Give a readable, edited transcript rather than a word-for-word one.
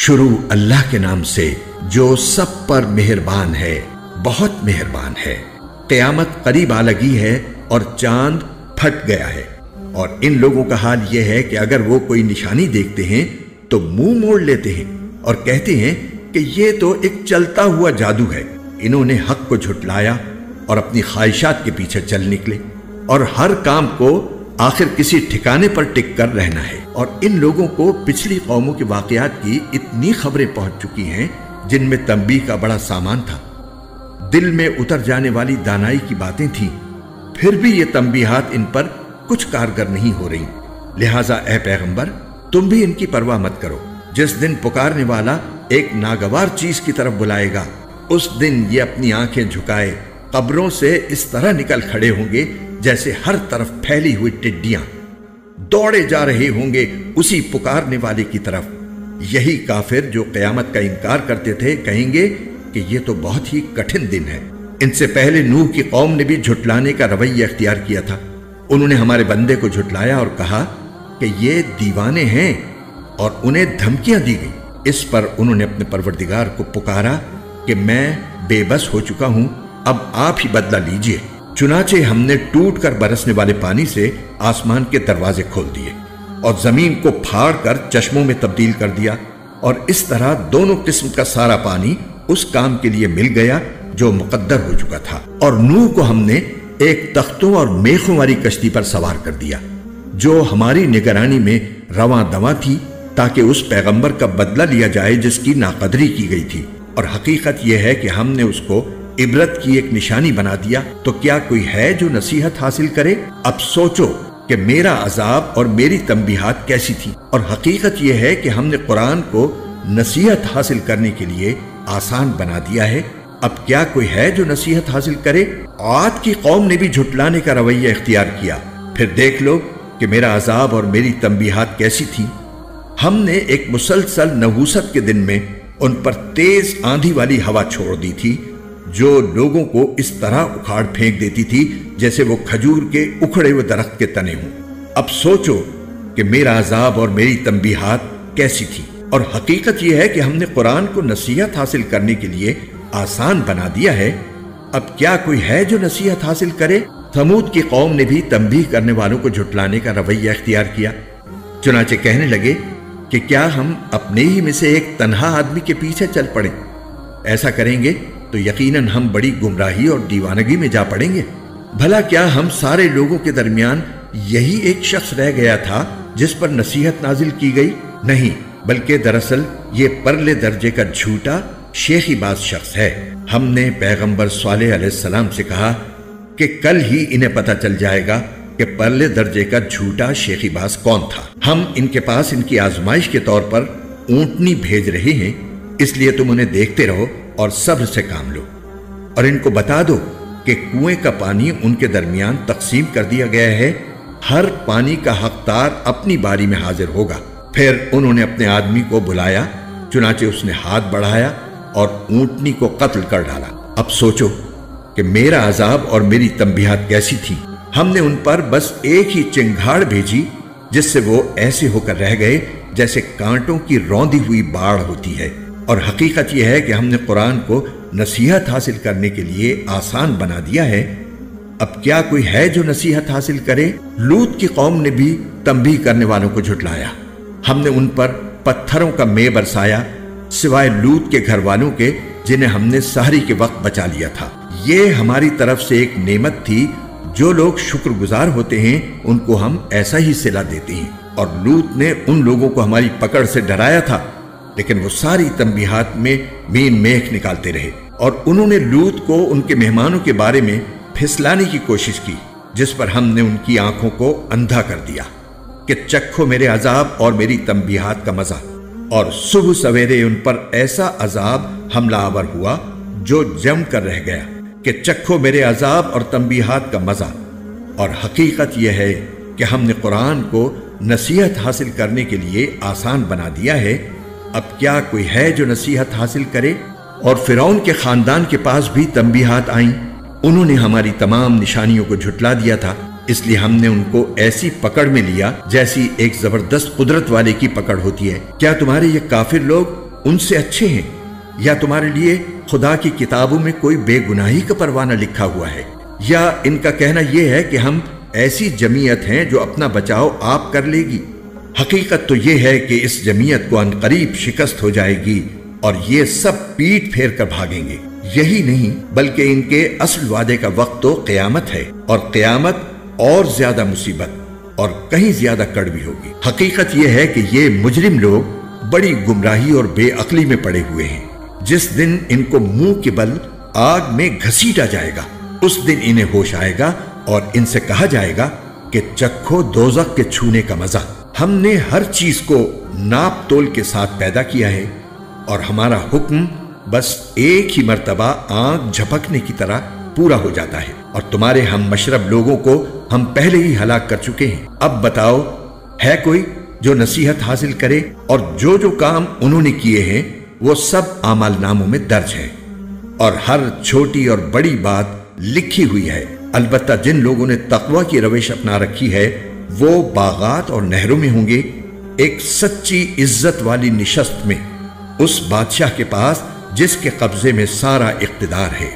شروع اللہ کے نام سے جو سب پر مہربان ہے، بہت مہربان ہے۔ قیامت قریب آ لگی ہے اور چاند پھٹ گیا ہے، اور ان لوگوں کا حال یہ ہے کہ اگر وہ کوئی نشانی دیکھتے ہیں تو منہ موڑ لیتے ہیں اور کہتے ہیں کہ یہ تو ایک چلتا ہوا جادو ہے۔ انہوں نے حق کو جھٹلایا اور اپنی خواہشات کے پیچھے چل نکلے، اور ہر کام کو آخر کسی ٹھکانے پر ٹک کر رہنا ہے۔ اور ان لوگوں کو پچھلی قوموں کے واقعات کی اتنی خبریں پہنچ چکی ہیں جن میں تنبیہ کا بڑا سامان تھا، دل میں اتر جانے والی دانائی کی باتیں تھیں، پھر بھی یہ تنبیہات ان پر کچھ کارگر نہیں ہو رہی۔ لہٰذا اے پیغمبر، تم بھی ان کی پرواہ مت کرو۔ جس دن پکارنے والا ایک ناگوار چیز کی طرف بلائے گا، اس دن یہ اپنی آنکھیں جھکائے قبروں سے اس طرح نکل کھڑے ہوں گے جیسے ہر طرف پھیلی ہوئی ٹڈیاں دوڑے جا رہے ہوں گے اسی پکارنے والے کی طرف۔ یہی کافر جو قیامت کا انکار کرتے تھے کہیں گے کہ یہ تو بہت ہی کٹھن دن ہے۔ ان سے پہلے نوح کی قوم نے بھی جھٹلانے کا رویہ اختیار کیا تھا۔ انہوں نے ہمارے بندے کو جھٹلایا اور کہا کہ یہ دیوانے ہیں، اور انہیں دھمکیاں دی گئی۔ اس پر انہوں نے اپنے پروردگار کو پکارا کہ میں بے بس ہو چکا ہوں، اب آپ ہی بدلہ لیجئے۔ چنانچہ ہم نے ٹوٹ کر برسنے والے پانی سے آسمان کے دروازے کھول دیے اور زمین کو پھاڑ کر چشموں میں تبدیل کر دیا، اور اس طرح دونوں قسم کا سارا پانی اس کام کے لیے مل گیا جو مقدر ہو چکا تھا۔ اور نوح کو ہم نے ایک تختوں اور میخوں والی کشتی پر سوار کر دیا جو ہماری نگرانی میں رواں دواں تھی، تاکہ اس پیغمبر کا بدلہ لیا جائے جس کی ناقدری کی گئی تھی۔ اور حقیقت یہ ہے کہ ہم نے اس کو عبرت کی ایک نشانی بنا دیا، تو کیا کوئی ہے جو نصیحت حاصل کرے؟ اب سوچو کہ میرا عذاب اور میری تنبیہات کیسی تھی۔ اور حقیقت یہ ہے کہ ہم نے قرآن کو نصیحت حاصل کرنے کے لیے آسان بنا دیا ہے۔ اب کیا کوئی ہے جو نصیحت حاصل کرے؟ عاد کی قوم نے بھی جھٹلانے کا رویہ اختیار کیا، پھر دیکھ لو کہ میرا عذاب اور میری تنبیہات کیسی تھی۔ ہم نے ایک مسلسل نحوست کے دن میں ان پر تیز آندھی والی ہوا چھوڑ دی تھی جو لوگوں کو اس طرح اکھاڑ پھینک دیتی تھی جیسے وہ کھجور کے اکھڑے ہوئے درخت کے تنے ہوں۔ اب سوچو کہ میرا عذاب اور میری تنبیہات کیسی تھی۔ اور حقیقت یہ ہے کہ ہم نے قرآن کو نصیحت حاصل کرنے کے لیے آسان بنا دیا ہے۔ اب کیا کوئی ہے جو نصیحت حاصل کرے؟ ثمود کی قوم نے بھی تنبیہ کرنے والوں کو جھٹلانے کا رویہ اختیار کیا، چنانچہ کہنے لگے کہ کیا ہم اپنے ہی میں سے ایک تنہا آدمی کے پیچھے چل پڑیں؟ ایسا کریں گے تو یقیناً ہم بڑی گمراہی اور دیوانگی میں جا پڑیں گے۔ بھلا کیا ہم سارے لوگوں کے درمیان یہی ایک شخص رہ گیا تھا جس پر نصیحت نازل کی گئی؟ نہیں، بلکہ دراصل یہ پرلے درجے کا جھوٹا شیخی باز شخص ہے۔ ہم نے پیغمبر صالح علیہ السلام سے کہا کہ کل ہی انہیں پتہ چل جائے گا کہ پرلے درجے کا جھوٹا شیخی باز کون تھا۔ ہم ان کے پاس ان کی آزمائش کے طور پر اونٹنی بھیج رہے ہیں، اس لیے تم انہیں دیکھتے رہو اور صبر سے کام لو۔ اور ان کو بتا دو کہ کنویں کا پانی ان کے درمیان تقسیم کر دیا گیا ہے، ہر پانی کا حقدار اپنی باری میں حاضر ہوگا۔ پھر انہوں نے اپنے آدمی کو بلایا، چنانچہ اس نے ہاتھ بڑھایا اور اونٹنی کو قتل کر ڈالا۔ اب سوچو کہ میرا عذاب اور میری تنبیہات کیسی تھی۔ ہم نے ان پر بس ایک ہی چنگھاڑ بھیجی جس سے وہ ایسے ہو کر رہ گئے جیسے کانٹوں کی روندی ہوئی باڑ ہوتی ہے۔ اور حقیقت یہ ہے کہ ہم نے قرآن کو نصیحت حاصل کرنے کے لیے آسان بنا دیا ہے۔ اب کیا کوئی ہے جو نصیحت حاصل کرے؟ لوط کی قوم نے بھی تنبیہ کرنے والوں کو جھٹلایا۔ ہم نے ان پر پتھروں کا مے برسایا سوائے لوط کے گھر والوں کے جنہیں ہم نے سحری کے وقت بچا لیا تھا۔ یہ ہماری طرف سے ایک نعمت تھی، جو لوگ شکر گزار ہوتے ہیں ان کو ہم ایسا ہی صلہ دیتے ہیں۔ اور لوط نے ان لوگوں کو ہماری پکڑ سے ڈرایا تھا، لیکن وہ ساری تنبیہات میں مین میخ نکالتے رہے۔ اور انہوں نے لوط کو ان کے مہمانوں کے بارے میں پھسلانے کی کوشش کی، جس پر ہم نے ان کی آنکھوں کو اندھا کر دیا کہ چکھو میرے عذاب اور میری تنبیہات کا مزہ۔ اور صبح سویرے ان پر ایسا عذاب حملہ آور ہوا جو جم کر رہ گیا کہ چکھو میرے عذاب اور تنبیہات کا مزہ۔ اور حقیقت یہ ہے کہ ہم نے قرآن کو نصیحت حاصل کرنے کے لیے آسان بنا دیا ہے۔ اب کیا کوئی ہے جو نصیحت حاصل کرے؟ اور فرعون کے خاندان کے پاس بھی تنبیہات آئیں، انہوں نے ہماری تمام نشانیوں کو جھٹلا دیا تھا، اس لیے ہم نے ان کو ایسی پکڑ میں لیا جیسی ایک زبردست قدرت والے کی پکڑ ہوتی ہے۔ کیا تمہارے یہ کافر لوگ ان سے اچھے ہیں؟ یا تمہارے لیے خدا کی کتابوں میں کوئی بے گناہی کا پروانہ لکھا ہوا ہے؟ یا ان کا کہنا یہ ہے کہ ہم ایسی جمعیت ہیں جو اپنا بچاؤ آپ کر لے گی؟ حقیقت تو یہ ہے کہ اس جمعیت کو عنقریب شکست ہو جائے گی اور یہ سب پیٹ پھیر کر بھاگیں گے۔ یہی نہیں بلکہ ان کے اصل وعدے کا وقت تو قیامت ہے، اور قیامت اور زیادہ مصیبت اور کہیں زیادہ کڑوی ہوگی۔ حقیقت یہ ہے کہ یہ مجرم لوگ بڑی گمراہی اور بے عقلی میں پڑے ہوئے ہیں۔ جس دن ان کو منہ کے بل آگ میں گھسیٹا جائے گا، اس دن انہیں ہوش آئے گا اور ان سے کہا جائے گا کہ چکھو دوزخ کے چھونے کا مزہ۔ ہم نے ہر چیز کو ناپ تول کے ساتھ پیدا کیا ہے، اور ہمارا حکم بس ایک ہی مرتبہ آنکھ جھپکنے کی طرح پورا ہو جاتا ہے، اور تمہارے ہم مشرب لوگوں کو ہم پہلے ہی ہلاک کر چکے ہیں۔ اب بتاؤ، ہے کوئی جو نصیحت حاصل کرے؟ اور جو کام انہوں نے کیے ہیں وہ سب اعمال ناموں میں درج ہے، اور ہر چھوٹی اور بڑی بات لکھی ہوئی ہے۔ البتہ جن لوگوں نے تقوی کی روش اپنا رکھی ہے وہ باغات اور نہروں میں ہوں گے، ایک سچی عزت والی نشست میں، اس بادشاہ کے پاس جس کے قبضے میں سارا اقتدار ہے۔